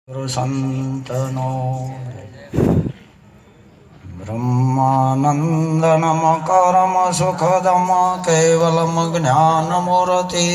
ગુરુ સંતનો બ્રહ્માનંદનમ કરમ સુખદમ કેવલમ જ્ઞાનમૂર્તિ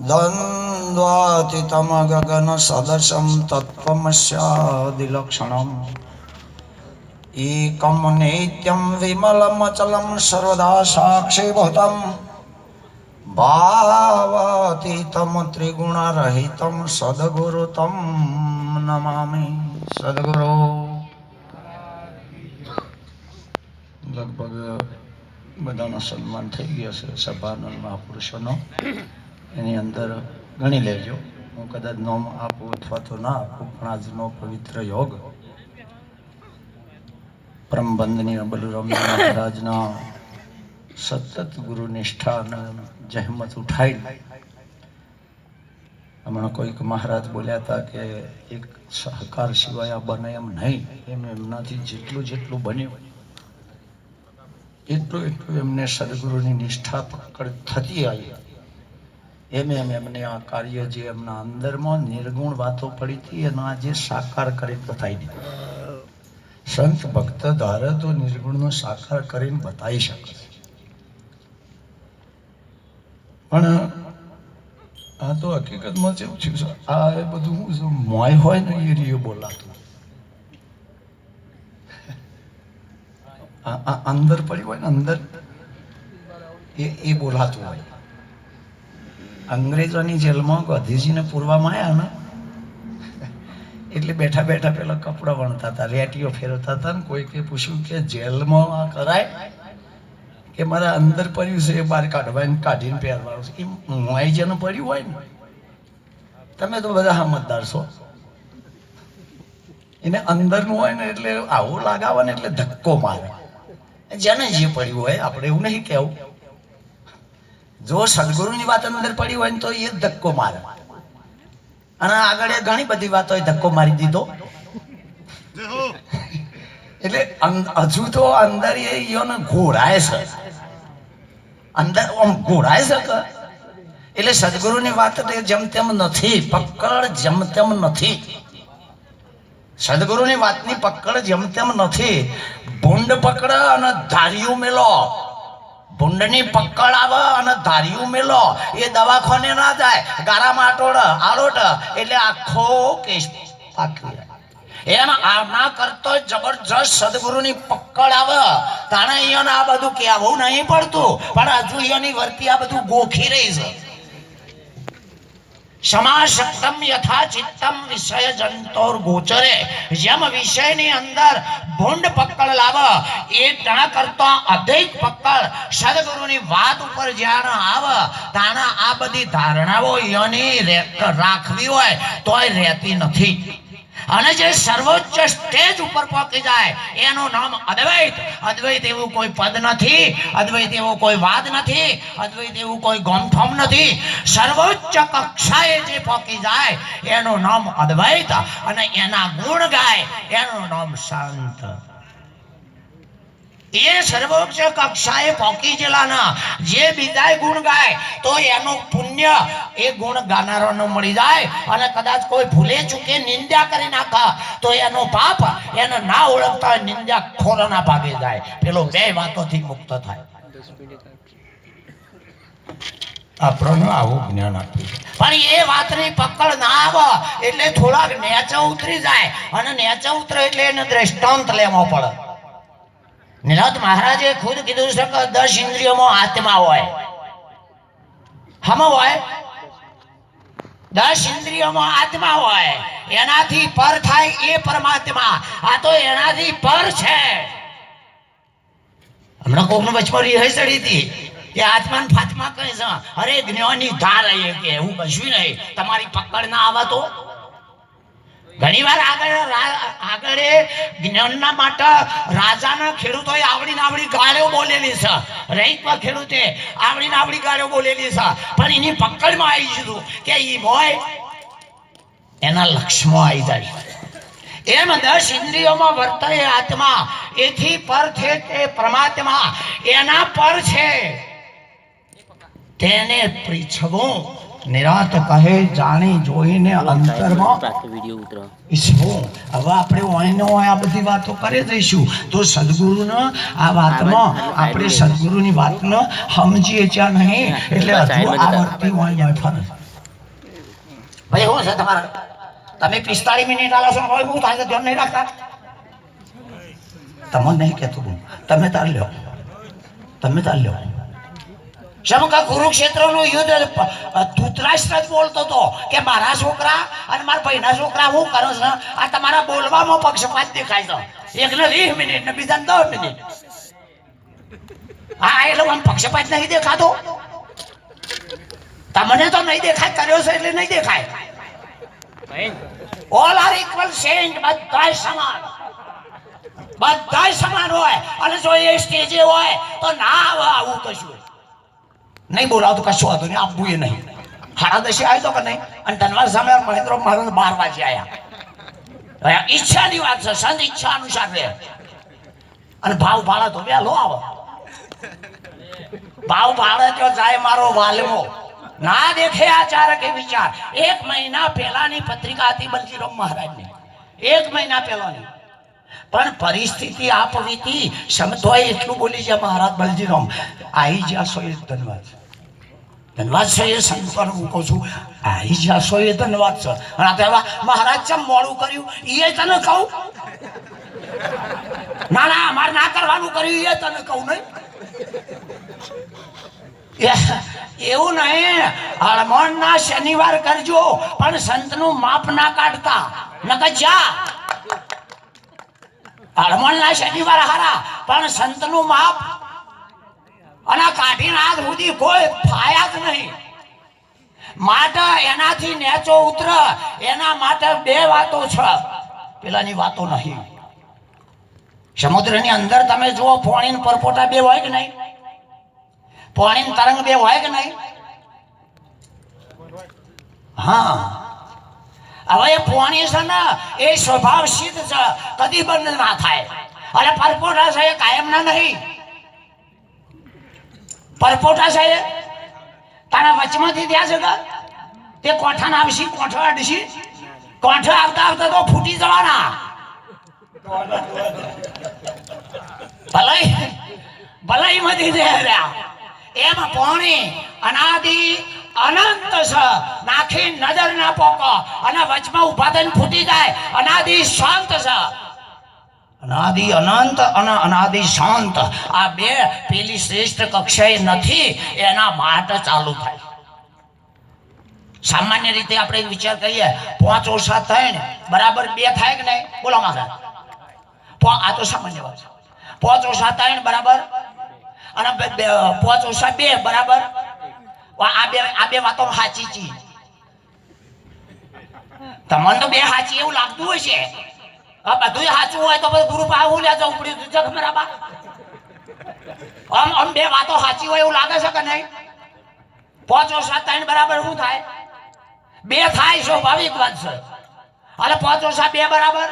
દ્વંદ્વાતીતમ ગગન સદશમ તત્વમસ્યાદિલક્ષણમ એકમ નિત્યમ વિમલમ અચલમ સર્વદા સાક્ષીભૂતમ ભાવાતીતમ ત્રિગુણરહિતમ સદગુરુ તમ નમામિ. સદગુરુ લગભગ બધાનો સન્માન થઈ ગયો છે સભાનંદ મહાપુરુષોનો. એની અંદર ગણી લેજો. હું કદાચ નોમ આપું અથવા તો ના આપું, પણ આજનો પવિત્ર યોગ પરમ વંદનીય બલુરામજી મહારાજના સતત ગુરુ નિષ્ઠા અને જહેમત ઉઠાઈ. હમણાં કોઈક મહારાજ બોલ્યા હતા કે એક સહકાર સિવાય આ બને એમ નહીં. એમનાથી જેટલું બન્યું એટલું એમને સદગુરુની નિષ્ઠા પકડ થતી આવી. એમ એમને આ કાર્ય જે એમના અંદરમાં નિર્ગુણ વાતો પડી હતી એના આજે સાકાર કરી બતાવી દીધું. સંત ભક્ત ધારે તો નિર્ગુણનો સાકાર કરીને બતાવી શકે. પણ આ તો હકીકતમાં કેવું છે, આ એ બધું મોય હોય ને એ રીયો બોલાતું, અંદર પડી હોય ને અંદર એ બોલાતું હોય. અંગ્રેજોની જેલમાં ગાંધીજીને પૂરવામાં આવ્યા ને એટલે બેઠા બેઠા પેલા કપડા વણતા હતા, રેટીઓ ફેરવતા હતા. ને કોઈકે પૂછ્યું કે જેલમાં આ કરાય કે મારા અંદર પડ્યું છે એ બહાર કાઢવા કાઢીને પહેરવાનું છે. એ મોય જેને પડ્યું હોય ને, તમે તો બધા સમજદાર છો, એને અંદરનું હોય ને એટલે આવું લાગાવે ને એટલે ધક્કો મારે. જેને જે પડ્યું હોય, આપણે એવું નહીં કહેવું. જો સદગુરુની વાત અંદર પડી હોય ને તો એ ધક્કો મારે. અને આગળ એ ઘણી બધી વાતો ધક્કો મારી દીધો. એટલે હજુ તો અંદર એને ઘોડાય છે, અંદર આમ ઘોડાય છે. એટલે સદગુરુની વાત જેમ તેમ નથી, પકડ જેમ તેમ નથી. સદગુરુની વાતની પકડ જેમ તેમ નથી. ભૂંડ પકડ અને ધાર્યું મેલો, ભૂંડની પકડ આવે અને ધાર્યું મેલો. એ દવાખાને ના જાય, ગારામાં આલોટ એટલે આખો કેસ પાકી. એમ ના કરતો જબરજસ્ત સદગુરુની પકડ આવે તાણે અહીંયા આ બધું કહેવું નહીં પડતું. પણ હજુ અહીંયાની વર્તી આ બધું ગોખી રહી છે. સમાશક્તમ યથા ચિત્તમ વિષય જંતોર ગોચરે. જેમ વિષયની અંદર ભૂંડ પકડ લાવે એ ના કરતો અધિક પકડ સદગુરુની વાત ઉપર જ્યારે આવે તાણે આ બધી ધારણાઓ અહીંયાની રાખવી હોય તોય રહેતી નથી. અને જે સર્વોચ્ચ સ્ટેજ ઉપર પહોંચી જાય એનું નામ અદ્વૈત. અદ્વૈત એવું કોઈ પદ નથી, અદ્વૈત એવો કોઈ વાદ નથી, અદ્વૈત એવું કોઈ ગોમથોમ નથી. સર્વોચ્ચ કક્ષાએ જે પહોંચી જાય એનું નામ અદ્વૈત. અને એના ગુણ ગાય એનું નામ શાંત. એ સર્વોચ્ચ કક્ષાએ પહોંચી ગયેલાના જે બીજા ગુણ ગાય તો એનું પુણ્ય એ ગુણ ગાનારોને મળી જાય. અને કદાચ કોઈ ભૂલે ચૂકે નિંદા કરી નાખા તો એનો પાપ એને ના ઓળખતા નિંદા ખોરાના ભાગે જાય. પેલો બે વાતોથી મુક્ત થાય. આપણને આવું જ્ઞાન આપ્યું. પણ એ વાતની પકડ ના આવે એટલે થોડાક નેચા ઉતરી જાય. અને નેચા ઉતરે એટલે એને દ્રષ્ટાંત લેવો પડે. નિરત મહારાજે ખુદ કીધું છે કે 10 ઇન્દ્રિયોમાં આત્મા હોય. હમ હોય 10 ઇન્દ્રિયોમાં આત્મા હોય. એનાથી પર થાય એ પરમાત્મા. આ તો એનાથી પર છે. હમણાં કોકનું વચમાં રિહાઈ ચડી હતી કે આત્મા ને ફાત્મા કહે છે. અરે જ્ઞાની ધાર કે એવું કશું નહીં, તમારી પકડ ના આવે તો. ઘણી વાર આગળ જ્ઞાનના માટે રાજાના ખેડૂતોએ આવડી ગાળ્યો બોલેલી છે. રહીતમાં ખેડૂતે આવડી ગાળ્યો બોલેલી છે. પણ એની પકડમાં આવી ગયું કે એ હોય એના લક્ષ્યમાં આવી જાય. એમ 10 ઇન્દ્રિયોમાં વર્તાય આત્મા એથી પર છે તે પરમાત્મા એના પર છે. તેને પૃચ્છવું નિરાત કહે જાણી જોઈને અંતરમાં વિડિયો ઉતરો શું હવે આપણે ઓયને ઓય આ બધી વાતો કરી દઈશું તો સદગુરુને આ વાતમાં આપણે સદગુરુની વાતને સમજીએ ત્યાં નહીં એટલે હજુ આ વર્તી ઓય ફરે ભાઈ શું છે તમારે તમે 45 મિનિટ આલો છો હવે હું થાય ધ્યાન નહીં રાખતા તમને નહીં કહેતો તમે તાર લ્યો સમકા કુરુક્ષેત્રનું યુદ્ધ ધૃતરાષ્ટ્ર જ બોલતો હતો કે મારા છોકરા અને મારા ભાઈના છોકરા હું કરો છે આ તમારા બોલવામાં પક્ષપાત દેખાય છે એકને 20 મિનિટ ને બીજાને 10 મિનિટ હા એટલે આમ પક્ષપાત નહીં દેખાતો તમને તો નહીં દેખાય કર્યો છે એટલે નહીં દેખાય ઓલ આર ઇક્વલ સેન્ટ બધાય સમાન હોય અને જો એ સ્ટેજે હોય તો ના આવે આવું કશું નહીં બોલાવતું કશું હતું નહીં આપવું એ નહીં 10:30 આવ્યો તો કે નહીં અને ધનવાદ સામે મહેન્દ્ર મહારાજ 12 વાગે આવ્યા ઈચ્છાની વાત છે સંત ઈચ્છા અનુસાર રહે અને ભાવ ભાડે તો વહેલો આવે ભાવ ભાડે તો જાય મારો વાલમો ના દેખે આચાર કે વિચાર 1 મહિના પહેલાની પત્રિકા હતી બલજીરામ મહારાજની 1 મહિના પહેલાની પણ પરિસ્થિતિ આપવીતી સમતોય એટલું બોલી છે મહારાજ બલજીરામ આવી જાશો એ ધન્યવાદ છે એ સંતોને હું કહું છું આવી જાશો એ ધન્યવાદ છે અને તેવા મહારાજ ચમ મોડું કર્યું એ તને કહું ના અમારે ના કરવાનું કર્યું એ તને કહું નહીં એવું નહીં હળમણના શનિવાર કરજો પણ સંતનું માપ ના કાઢતા નકર જા હળમણના શનિવાર હારા પણ સંતનું માપ અને કાઢીને આજ સુધી કોઈ ફાયા જ નહીં માટે એનાથી નેચો ઉતર એના માટે 2 વાતો છે પેલાની વાતો નહીં સમુદ્રની અંદર તમે જુઓ પાણીના પરપોટા 2 હોય કે નહીં પાણીની તરંગ 2 હોય કે નહીં હા હવે એ પાણી છે ને એ સ્વભાવ સિદ્ધ છે કદી બંધ ના થાય અને પરપોટા છે એ કાયમના નહીં પરપોટા છે તારા વચમાંથી ત્યાં છે તે કોઠાના આવશે કોઠો અડશે કોઠો આવતા આવતા તો ફૂટી જવાના ભલાઈ માંથી રહ્યા એમ પાણી અનાદિ અનંત છે નાખી નજર ના પોકો અને વચમાં ઉભા થઈને ફૂટી જાય અનાદિ શાંત છે અનાદિ અનંત અને અનાદિ શાંત આ 2 પેલી શ્રેષ્ઠ કક્ષાએ નથી એના માટે ચાલુ થાય સામાન્ય રીતે આપણે એક વિચાર કરીએ 5 ઓછા 3 બરાબર 2 થાય કે નહીં બોલો મહારાજ આ તો સામાન્ય વાત છે 5 ઓછા 3 બરાબર અને 5 ઓછા 2 બરાબર આ બે વાતો સાચી છે તમને તો 2 સાચી એવું લાગતું હશે બધું સાચું હોય તો ગુરુ પાસે હું લેજો ઉપડી જગ બરાબર આમ 2 વાતો સાચી હોય એવું લાગે છે કે નહીં 5 ઓછા 3 બરાબર શું થાય 2 થાય સ્વાભાવિક વાત છે અને 5 ઓછા 2 બરાબર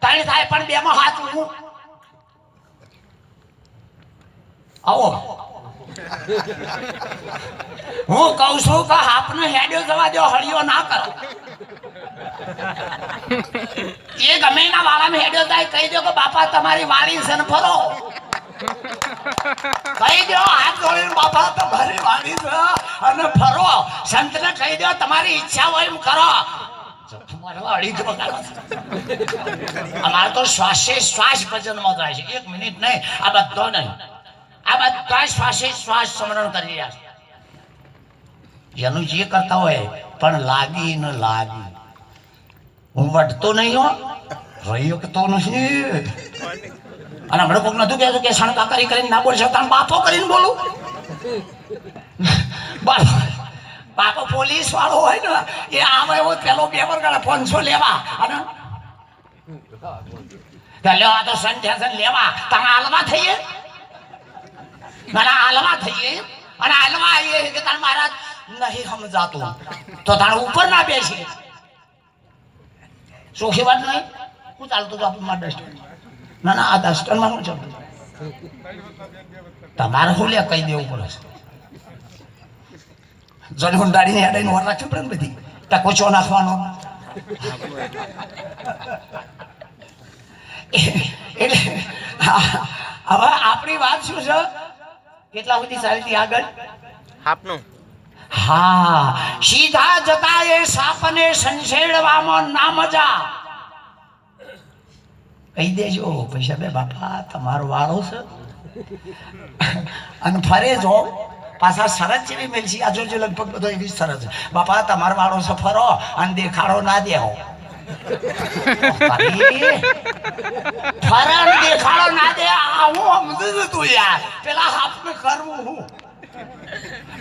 3 થાય પણ 2 માં સાચું હું આવો હું કહું છું કે આપને હેડ્યો જવા દો હળિયો ના કરો એ ગમે ના વાળામાં હેડ્યો જાય કહી દો કે બાપા તમારી વાળી છે ને ફરો કહી દો હાથ જોડીને બાપા તમારી વાળી છે અને ફરો સંતને કહી દો તમારી ઈચ્છા હોય એમ કરો અમારે તો શ્વાસે શ્વાસ ભજનમાં જાય છે 1 મિનિટ નહીં આ બધો નહીં આ બધા શ્વાસે શ્વાસ સ્મરણ કરી રહ્યા છે એનું જે કરતા હોય પણ લાગી ન લાગી હું વટતો નહીં હો રહ્યો કે તો નથી અને હમણાં કોઈક નતું કહેતું કે શણકા કરીને ના બોલશે તમે બાપો કરીને બોલું બાપો પોલીસ વાળો હોય ને એ આમ એવો પેલો 2 વરગાડે 500 લેવા અને આ તો સંધ્યા લેવા તમે હાલવા થઈએ મારા હાલવા થઈએ અને હાલવા આવીએ કે તાર મહારાજ નહીં સમજાતું તો તાર ઉપર ના બેસીએ સોખી વાત નહીં હું ચાલતું હતું મારા ડસ્ટબિન ના આ ડસ્ટબિનમાં હું ચાલતું તમારે શું લે કહી દેવું પડે જનોન દાડીને હેડાઈને વાર રાખવી પડે ને બધી ટકોચો નાખવાનો એટલે હવે આપણી વાત શું છે કેટલા સુધી ચાલતી આગળ આપનું હા સીધા જતા એ સાપને સંસેડવામાં ના મજા કહી દેજો પૈસા બે બાપા તમારો વાળો છે અને ફરે જો પાછા શરત જેવી મેલસી આ જોજો લગભગ બધો એવી શરત છે બાપા તમારો વાળો છે ફરો અને દેખાડો ના દેવો ફરણ દેખાડો ના દે હું સમજુ તું યાર પેલા હાથમાં કરવું હું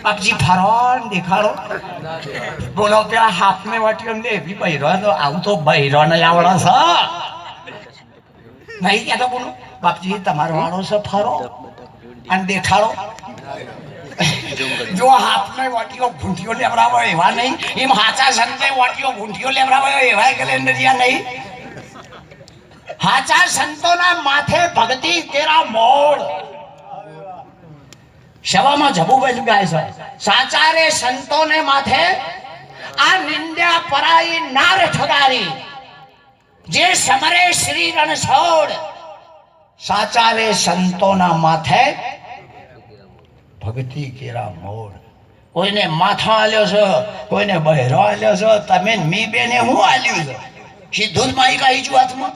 બાપજી ફરો દેખાડો બોલો પેલા હાથમાં વાટ્યો ને એવી બૈરો તો આવું તો બૈરો ને આવડે છે નહીં કહેતો બોલો બાપજી તમારો વાળો છે ફરો અને દેખાડો જો હાથમાં વાટીઓ ઘૂંટીઓ લેવડાવો એવા નહીં એમ હાચા સંતે વાટીઓ ઘૂંટીઓ લેવડાવો એવા કેલેન્ડરિયા નહીં હાચા સંતોના માથે ભક્તિ તેરા મોડ સવામાં જબુભાઈ ગાય છે સાચા રે સંતોને માથે આ નિંદ્યા પરાઈ નાર ઠગારી જે સમરે શ્રી રણછોડ સાચા રે સંતોના માથે ભક્તિ કેરા મોડ કોઈને માથા આલ્યો છે કોઈને બહેરો આલ્યો છે તમે મી બેને હું આલ્યું છે સીધું જ માઈ કાઈ છું હાથમાં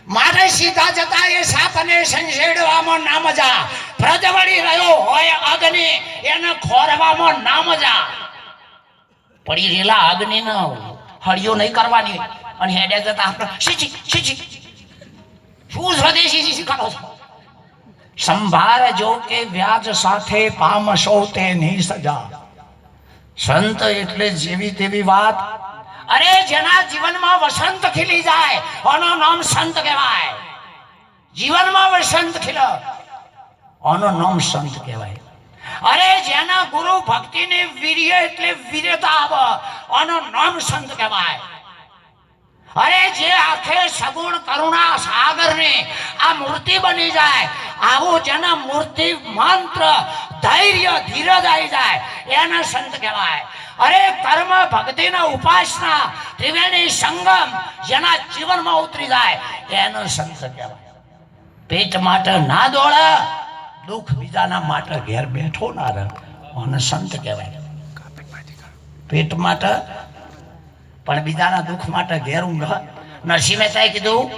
મારે સીધા જતા એ સાપને સંસેડવામાં ના મજા પ્રજવળી રહ્યો હોય અગ્નિ એને ખોરવામાં ના મજા પડી રેલા અગ્નિ ન હળિયો નહીં કરવાની અને હેડે જતા આપણે શીચી શું સ્વદેશી શીખાડો છો સંભાળ જો કે વ્યાજ સાથે પામશો તેની સજા સંત એટલે જેવી તેવી વાત અરે જેના જીવનમાં વસંત ખીલી જાય આનું નામ સંત કહેવાય જીવનમાં વસંત ખીલે આનું નામ સંત કહેવાય અરે જેના ગુરુ ભક્તિને વીર્ય એટલે વીરતા આવે આનું નામ સંત કહેવાય અરે જે આખે સગુણ કરુણા સાગરની આ મૂર્તિ બની જાય આવું જેના મૂર્તિ મંત્ર ધૈર્ય ધીરજ આવી જાય એને સંત કહેવાય અરે કર્મ ભક્તિના ઉપાસના ત્રિવેણી સંગમ જેના જીવનમાં ઉતરી જાય એનો સંત કહેવાય પેટ માટે ના દોડે દુઃખ બીજાના માટે ઘેર બેઠો ના રહે અને સંત કહેવાય પેટ માટે પણ બીજાના દુઃખ માટે ઘેર ઊંઘ નરસિંહ મહેતાએ કીધું